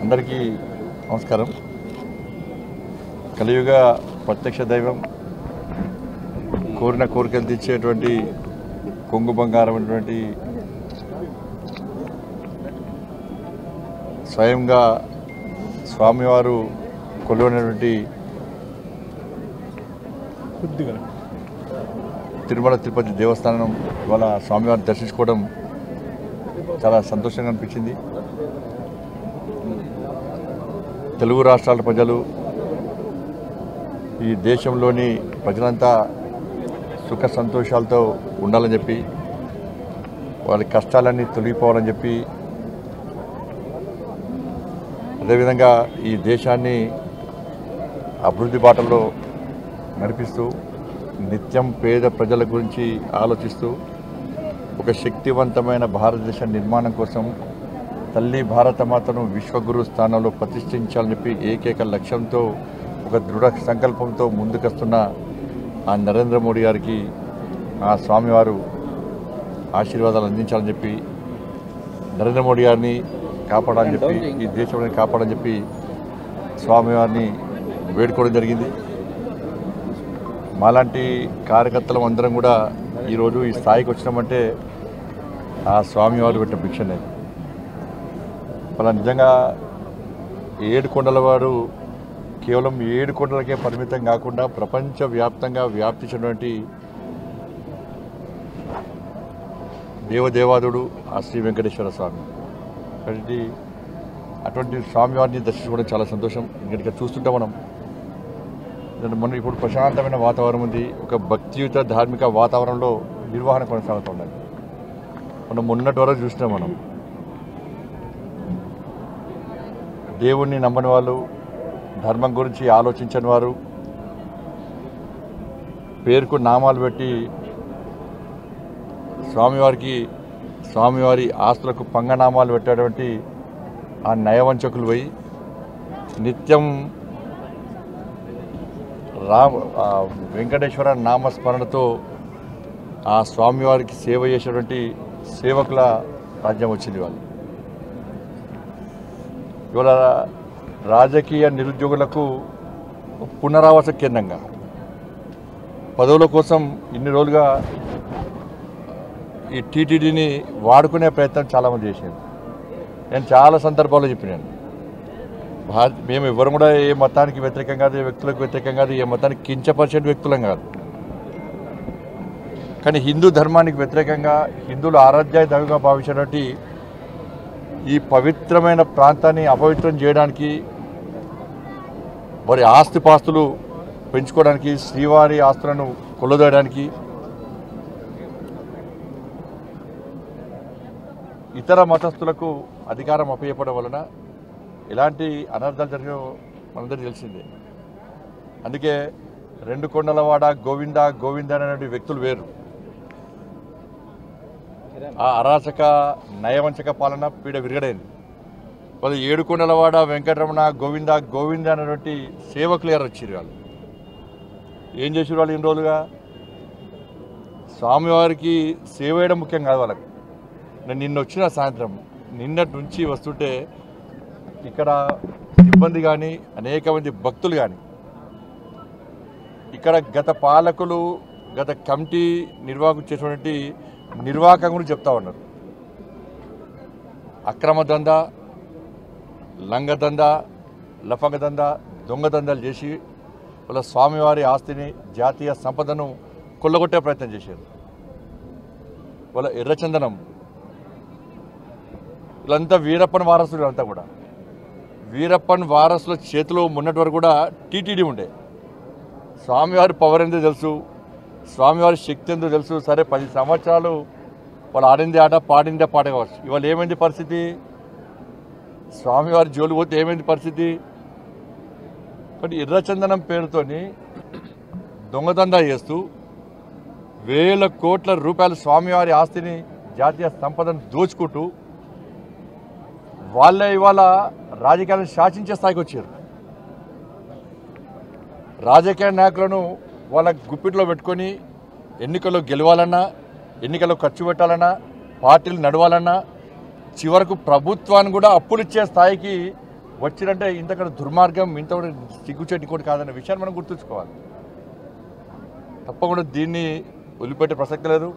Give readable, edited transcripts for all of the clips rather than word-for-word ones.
అందరికీ నమస్కారం. కలియుగ ప్రత్యక్ష దైవం, కోరిన కోరికలు తీర్చేటువంటి కొంగు బంగారమైనటువంటి స్వయంగా స్వామివారు కొలువైనటువంటి తిరుమల తిరుపతి దేవస్థానం ఇవాళ స్వామివారిని దర్శించుకోవడం చాలా సంతోషంగా అనిపించింది. తెలుగు రాష్ట్రాల ప్రజలు, ఈ దేశంలోని ప్రజలంతా సుఖ సంతోషాలతో ఉండాలని చెప్పి, వాళ్ళ కష్టాలన్నీ తొలగిపోవాలని చెప్పి, అదేవిధంగా ఈ దేశాన్ని అభివృద్ధి బాటలో నడిపిస్తూ నిత్యం పేద ప్రజల గురించి ఆలోచిస్తూ ఒక శక్తివంతమైన భారతదేశ నిర్మాణం కోసం తల్లి భారతమాతను విశ్వగురు స్థానంలో ప్రతిష్ఠించాలని చెప్పి ఏకైక లక్ష్యంతో, ఒక దృఢ సంకల్పంతో ముందుకొస్తున్న ఆ నరేంద్ర మోడీ గారికి ఆ స్వామివారు ఆశీర్వాదాలు అందించాలని చెప్పి, నరేంద్ర మోడీ గారిని కాపాడాలని చెప్పి, ఈ దేశంలో కాపాడాలని చెప్పి స్వామివారిని వేడుకోవడం జరిగింది. మాలాంటి కార్యకర్తలం అందరం కూడా ఈరోజు ఈ స్థాయికి వచ్చినామంటే ఆ స్వామివారు పెట్టిన భిక్షనే. వాళ్ళ నిజంగా ఏడుకొండలవాడు కేవలం ఏడుకొండలకే పరిమితం కాకుండా ప్రపంచవ్యాప్తంగా వ్యాప్తించినటువంటి దేవదేవాదుడు ఆ శ్రీ వెంకటేశ్వర స్వామి. కాబట్టి అటువంటి స్వామివారిని దర్శించుకోవడం చాలా సంతోషం. ఇక్కడ చూస్తుంటే మనం మొన్న ఇప్పుడు ప్రశాంతమైన వాతావరణం ఉంది. ఒక భక్తియుత ధార్మిక వాతావరణంలో నిర్వహణ కొనసాగుతున్నది. మనం మొన్నటి వరకు చూసినాం. మనం దేవుణ్ణి నమ్మని వాళ్ళు, ధర్మం గురించి ఆలోచించని వారు, పేరుకు నామాలు పెట్టి స్వామివారి ఆస్తులకు పంగనామాలు పెట్టేటువంటి ఆ నయవంచకులు పోయి నిత్యం వెంకటేశ్వర నామస్మరణతో ఆ స్వామివారికి సేవ చేసేటువంటి సేవకుల రాజ్యం వచ్చింది. వాళ్ళు ఇవాళ రాజకీయ నిరుద్యోగులకు పునరావాస కేంద్రంగా, పదవుల కోసం ఇన్ని రోజులుగా ఈ టీటీడీని వాడుకునే ప్రయత్నం చాలామంది చేశారు. నేను చాలా సందర్భాల్లో చెప్పినాను, మేము ఎవరు కూడా ఏ మతానికి వ్యతిరేకం కాదు, ఏ వ్యక్తులకు వ్యతిరేకం కాదు, ఏ మతానికి కించపరిచే వ్యక్తులం కాదు. కానీ హిందూ ధర్మానికి వ్యతిరేకంగా, హిందువులు ఆరాధ్య దైవంగా భావించినటువంటి ఈ పవిత్రమైన ప్రాంతాన్ని అపవిత్రం చేయడానికి, వారి ఆస్తిపాస్తులు పెంచుకోవడానికి, శ్రీవారి ఆస్తులను కొల్లదోయడానికి, ఇతర మతస్థులకు అధికారం అప్పచెప్పడం వలన ఎలాంటి అనర్థాలు జరిగినో మనందరికీ తెలిసిందే. అందుకే రెండు కొండలవాడ గోవింద గోవింద అనేటువంటి వ్యక్తులు వేరు. ఆ అరాచక నయవంచక పాలన పీడ విరగడైంది. వాళ్ళు ఏడుకొండలవాడ వెంకటరమణ గోవింద గోవింద అనేటువంటి సేవకులు గారు వచ్చారు. వాళ్ళు ఏం చేసారు? వాళ్ళు ఇన్ని రోజులుగా స్వామివారికి సేవ చేయడం ముఖ్యం కాదు వాళ్ళకు. నేను నిన్న వచ్చిన సాయంత్రం, నిన్నటి నుంచి వస్తుంటే ఇక్కడ సిబ్బంది కానీ, అనేక మంది భక్తులు కానీ, ఇక్కడ గత పాలకులు, గత కమిటీ నిర్వాహకులు చేసినటువంటి నిర్వాహకం గురించి చెప్తా ఉన్నారు. అక్రమ దందా, లంగ దందా, లఫంగ దందా, దొంగ దందాలు చేసి వాళ్ళ స్వామివారి ఆస్తిని, జాతీయ సంపదను కొల్లగొట్టే ప్రయత్నం చేశారు. వాళ్ళ ఎర్రచందనం, వీళ్ళంతా వీరప్పన్ వారసులు. అంతా కూడా వీరప్పన్ వారసుల చేతిలో మొన్నటి వరకు కూడా టీటీడీ ఉండే. స్వామివారి పవర్ ఎంతో తెలుసు, స్వామివారి శక్తి ఎంతో తెలుసు. సరే 10 సంవత్సరాలు వాళ్ళు ఆడిందే ఆట, పాడిందే పాట కావచ్చు. ఇవాళ ఏమైంది పరిస్థితి? స్వామివారి జోలు పోతే ఏమైంది పరిస్థితి? కానీ ఎర్రచందనం పేరుతోని దొంగదందా చేస్తూ వేల కోట్ల రూపాయల స్వామివారి ఆస్తిని, జాతీయ సంపదను దోచుకుంటూ వాళ్ళే ఇవాళ రాజకీయాలను శాసించే స్థాయికి వచ్చారు. రాజకీయ నాయకులను వాళ్ళ గుప్పిట్లో పెట్టుకొని ఎన్నికల్లో గెలవాలన్నా, ఎన్నికల్లో ఖర్చు పెట్టాలన్నా, పార్టీలు నడవాలన్నా, చివరకు ప్రభుత్వాన్ని కూడా అప్పులు ఇచ్చే స్థాయికి వచ్చినంటే ఇంతకన్నా దుర్మార్గం ఇంత సిగ్గుచేటి కూడా కాదన్న విషయాన్ని మనం గుర్తుంచుకోవాలి. తప్పకుండా దీన్ని వదిలిపెట్టే ప్రసక్తి లేదు.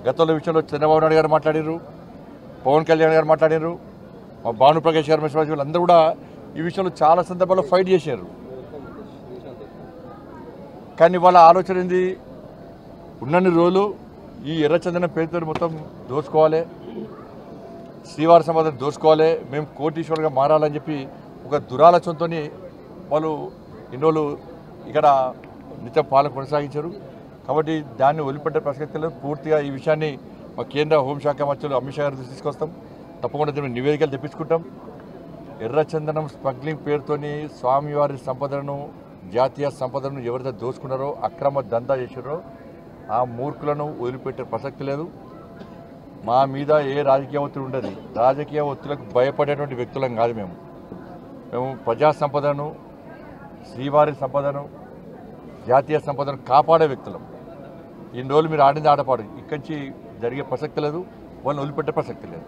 గతంలో విషయంలో చంద్రబాబు నాయుడు గారు మాట్లాడారు, పవన్ కళ్యాణ్ గారు మాట్లాడారు, మా భానుప్రకాష్ గారు వీళ్ళందరూ కూడా ఈ విషయంలో చాలా సందర్భాల్లో ఫైట్ చేశారు. కానీ వాళ్ళ ఆలోచన ఏంది, ఉన్నన్ని రోజులు ఈ ఎర్రచందనం పేరుతో మొత్తం దోచుకోవాలి, శ్రీవారి సమాధానం దోచుకోవాలి, మేము కోటీశ్వరులుగా మారాలని చెప్పి ఒక దురాలోచనతో వాళ్ళు ఇన్ని రోజులు ఇక్కడ నిత్యం పాలన కొనసాగించారు. కాబట్టి దాన్ని వదిలిపెట్టే ప్రసక్తి లేదు. పూర్తిగా ఈ విషయాన్ని మా కేంద్ర హోంశాఖ మంత్రులు అమిత్ షా గారి దృష్టికి తీసుకొస్తాం. తప్పకుండా దీన్ని నివేదికలు తెప్పించుకుంటాం. ఎర్రచందనం స్మగ్లింగ్ పేరుతోని స్వామివారి సంపదను, జాతీయ సంపదను ఎవరైతే దోచుకున్నారో, అక్రమ దందా చేశారో ఆ మూర్ఖులను వదిలిపెట్టే ప్రసక్తి లేదు. మా మీద ఏ రాజకీయ ఒత్తిడి ఉండదు. రాజకీయ ఒత్తిడిలకు భయపడేటువంటి వ్యక్తులం కాదు. మేము ప్రజా సంపదను, శ్రీవారి సంపదను, జాతీయ సంపదను కాపాడే వ్యక్తులం. ఇన్ని రోజులు మీరు ఆడింది ఆడపాడు, ఇక్కడి నుంచి జరిగే ప్రసక్తి లేదు, వాళ్ళని వదిలిపెట్టే ప్రసక్తి లేదు.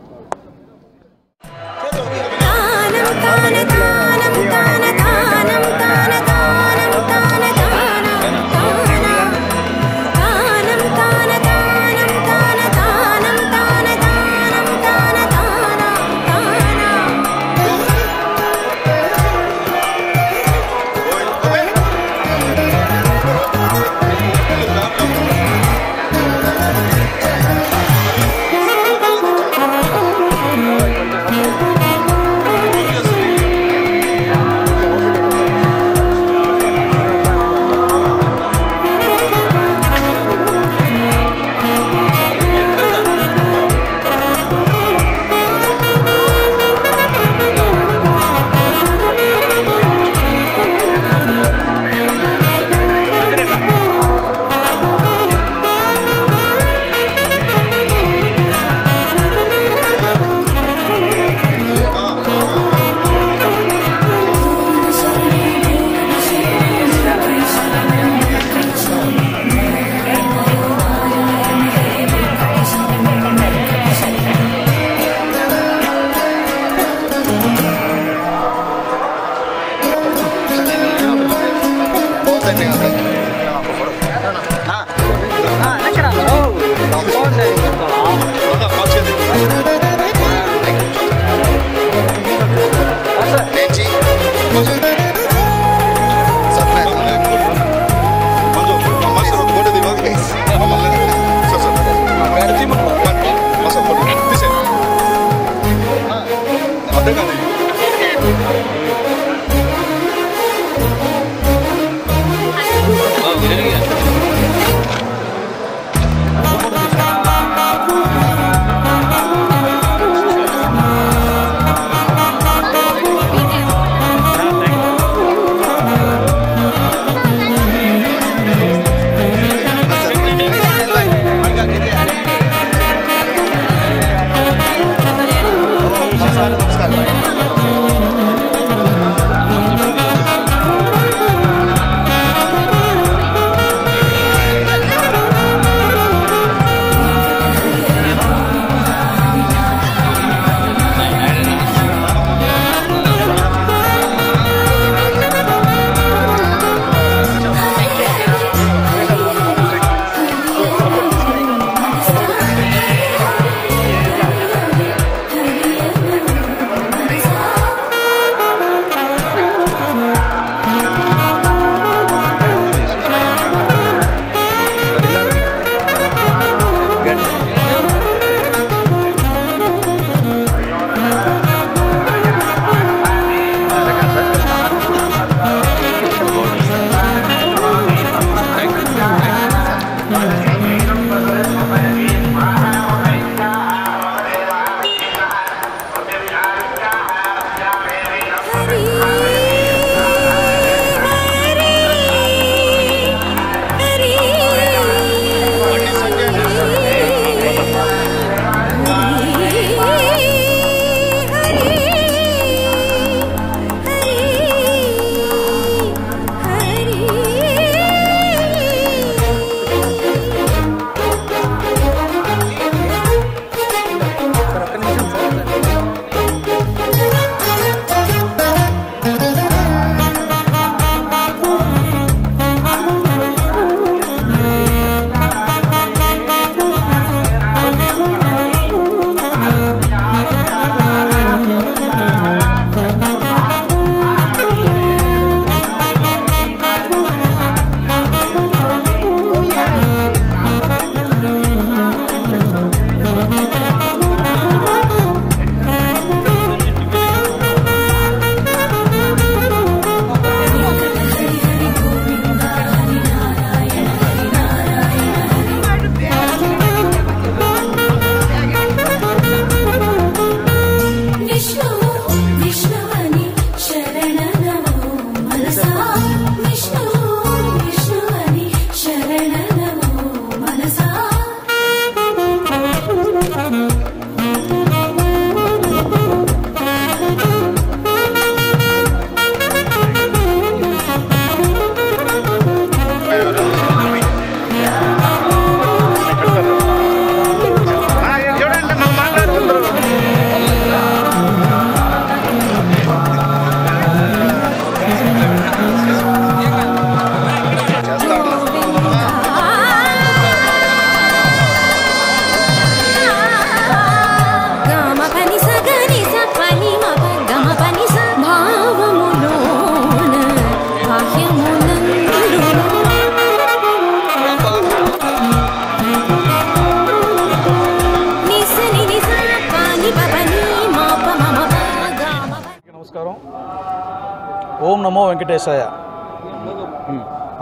ఓం నమో వెంకటేశాయ.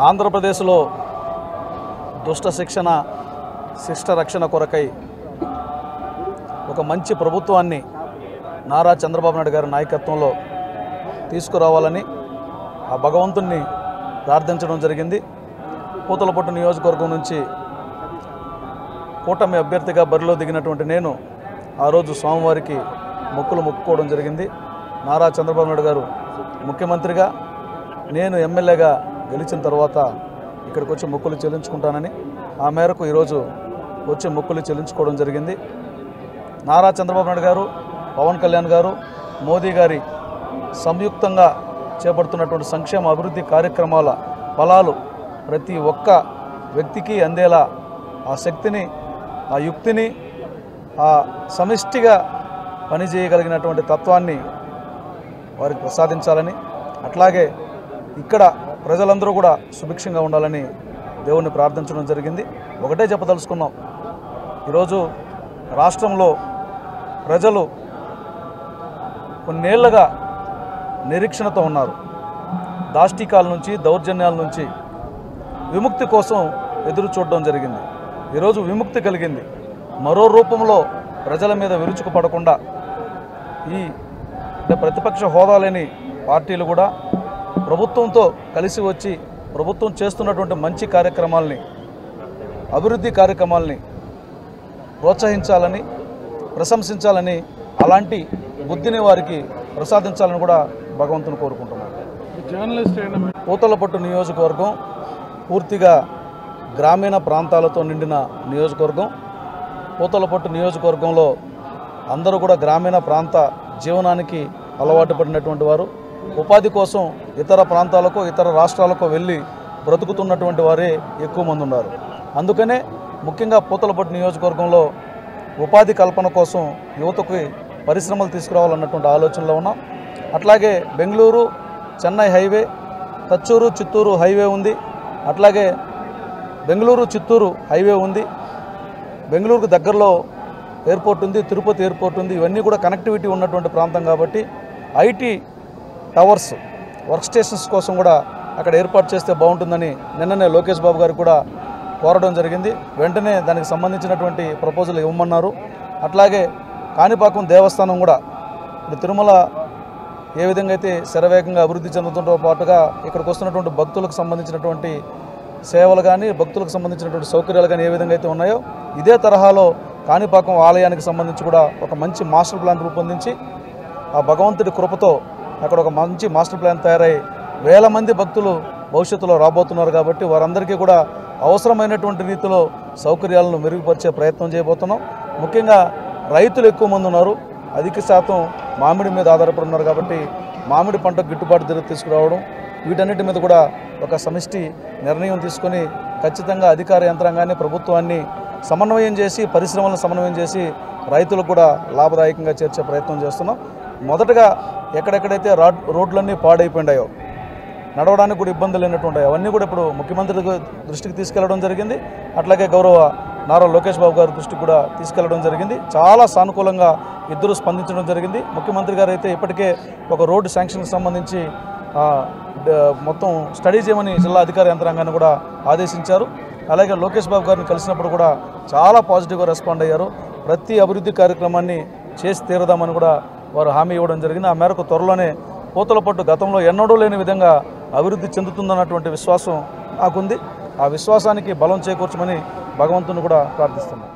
ఆంధ్రప్రదేశ్లో దుష్ట శిక్షణ శిష్ట రక్షణ కొరకై ఒక మంచి ప్రభుత్వాన్ని నారా చంద్రబాబు నాయుడు గారి నాయకత్వంలో తీసుకురావాలని ఆ భగవంతుణ్ణి ప్రార్థించడం జరిగింది. పూతలపట్టు నియోజకవర్గం నుంచి కూటమి అభ్యర్థిగా బరిలో దిగినటువంటి నేను ఆ రోజు స్వామివారికి మొక్కులు మొక్కుకోవడం జరిగింది. నారా చంద్రబాబు నాయుడు గారు ముఖ్యమంత్రిగా, నేను ఎమ్మెల్యేగా గెలిచిన తర్వాత ఇక్కడికి వచ్చి మొక్కులు చెల్లించుకుంటానని ఆ మేరకు ఈరోజు వచ్చి మొక్కులు చెల్లించుకోవడం జరిగింది. నారా చంద్రబాబు నాయుడు గారు, పవన్ కళ్యాణ్ గారు, మోదీ గారి సంయుక్తంగా చేపడుతున్నటువంటి సంక్షేమ అభివృద్ధి కార్యక్రమాల ఫలాలు ప్రతి ఒక్క వ్యక్తికి అందేలా ఆ శక్తిని, ఆ యుక్తిని, ఆ సమిష్టిగా పనిచేయగలిగినటువంటి తత్వాన్ని వారికి ప్రసాదించాలని, అట్లాగే ఇక్కడ ప్రజలందరూ కూడా సుభిక్షంగా ఉండాలని దేవుణ్ణి ప్రార్థించడం జరిగింది. ఒకటే చెప్పదలుచుకున్నాం, ఈరోజు రాష్ట్రంలో ప్రజలు కొన్నేళ్లుగా నిరీక్షణతో ఉన్నారు. దాష్టికాల నుంచి, దౌర్జన్యాల నుంచి విముక్తి కోసం ఎదురు చూడడం జరిగింది. ఈరోజు విముక్తి కలిగింది. మరో రూపంలో ప్రజల మీద విరుచుకుపడకుండా ఈ ప్రతిపక్ష హోదా లేని పార్టీలు కూడా ప్రభుత్వంతో కలిసి వచ్చి ప్రభుత్వం చేస్తున్నటువంటి మంచి కార్యక్రమాలని, అభివృద్ధి కార్యక్రమాలని ప్రోత్సహించాలని, ప్రశంసించాలని, అలాంటి బుద్ధిని వారికి ప్రసాదించాలని కూడా భగవంతుని కోరుకుంటున్నాను. పూతలపట్టు నియోజకవర్గం పూర్తిగా గ్రామీణ ప్రాంతాలతో నిండిన నియోజకవర్గం. పూతలపట్టు నియోజకవర్గంలో అందరూ కూడా గ్రామీణ ప్రాంత జీవనానికి అలవాటు పడినటువంటి వారు, ఉపాధి కోసం ఇతర ప్రాంతాలకు, ఇతర రాష్ట్రాలకు వెళ్ళి బ్రతుకుతున్నటువంటి వారే ఎక్కువ మంది ఉన్నారు. అందుకనే ముఖ్యంగా పూతలపట్టు నియోజకవర్గంలో ఉపాధి కల్పన కోసం యువతకు పరిశ్రమలు తీసుకురావాలన్నటువంటి ఆలోచనలో ఉన్నాం. అట్లాగే బెంగళూరు చెన్నై హైవే, తచ్చూరు చిత్తూరు హైవే ఉంది. అట్లాగే బెంగళూరు చిత్తూరు హైవే ఉంది. బెంగళూరుకు దగ్గరలో ఎయిర్పోర్ట్ ఉంది, తిరుపతి ఎయిర్పోర్ట్ ఉంది. ఇవన్నీ కూడా కనెక్టివిటీ ఉన్నటువంటి ప్రాంతం కాబట్టి ఐటీ టవర్స్, వర్క్ స్టేషన్స్ కోసం కూడా అక్కడ ఏర్పాటు చేస్తే బాగుంటుందని నిన్ననే లోకేష్ బాబు గారు కూడా కోరడం జరిగింది. వెంటనే దానికి సంబంధించినటువంటి ప్రపోజల్ ఇవ్వమన్నారు. అట్లాగే కాణిపాకం దేవస్థానం కూడా ఇప్పుడు తిరుమల ఏ విధంగా అయితే శరవేగంగా అభివృద్ధి చెందుతుందో పాటుగా ఇక్కడికి వస్తున్నటువంటి భక్తులకు సంబంధించినటువంటి సేవలు కానీ, భక్తులకు సంబంధించినటువంటి సౌకర్యాలు కానీ ఏ విధంగా అయితే ఉన్నాయో ఇదే తరహాలో కాణిపాకం ఆలయానికి సంబంధించి కూడా ఒక మంచి మాస్టర్ ప్లాన్ రూపొందించి ఆ భగవంతుడి కృపతో అక్కడ ఒక మంచి మాస్టర్ ప్లాన్ తయారై వేల మంది భక్తులు భవిష్యత్తులో రాబోతున్నారు. కాబట్టి వారందరికీ కూడా అవసరమైనటువంటి రీతిలో సౌకర్యాలను మెరుగుపరిచే ప్రయత్నం చేయబోతున్నాం. ముఖ్యంగా రైతులు ఎక్కువ మంది ఉన్నారు, అధిక శాతం మామిడి మీద ఆధారపడి ఉన్నారు. కాబట్టి మామిడి పంటకు గిట్టుబాటు ధర తీసుకురావడం, వీటన్నిటి మీద కూడా ఒక సమిష్టి నిర్ణయం తీసుకొని ఖచ్చితంగా అధికార యంత్రాంగాన్ని, ప్రభుత్వాన్ని సమన్వయం చేసి, పరిశ్రమలను సమన్వయం చేసి రైతులకు కూడా లాభదాయకంగా చేర్చే ప్రయత్నం చేస్తున్నాం. మొదటగా ఎక్కడెక్కడైతే రోడ్లన్నీ పాడైపోయాయో, నడవడానికి కూడా ఇబ్బందులు లేనట్టు అవన్నీ కూడా ఇప్పుడు ముఖ్యమంత్రి దృష్టికి తీసుకెళ్లడం జరిగింది. అట్లాగే గౌరవ నారా లోకేష్ బాబు గారి దృష్టికి కూడా తీసుకెళ్లడం జరిగింది. చాలా సానుకూలంగా ఇద్దరు స్పందించడం జరిగింది. ముఖ్యమంత్రి గారు అయితే ఇప్పటికే ఒక రోడ్డు శాంక్షన్కి సంబంధించి మొత్తం స్టడీ చేయమని జిల్లా అధికార యంత్రాంగాన్ని కూడా ఆదేశించారు. అలాగే లోకేష్ బాబు గారిని కలిసినప్పుడు కూడా చాలా పాజిటివ్గా రెస్పాండ్ అయ్యారు. ప్రతి అభివృద్ధి కార్యక్రమాన్ని చేసి తీరదామని కూడా వారు హామీ ఇవ్వడం జరిగింది. ఆ మేరకు త్వరలోనే పూతలపట్టు గతంలో ఎన్నడూ లేని విధంగా అభివృద్ధి చెందుతుందన్నటువంటి విశ్వాసం నాకుంది. ఆ విశ్వాసానికి బలం చేకూర్చమని భగవంతుని కూడా ప్రార్థిస్తున్నాను.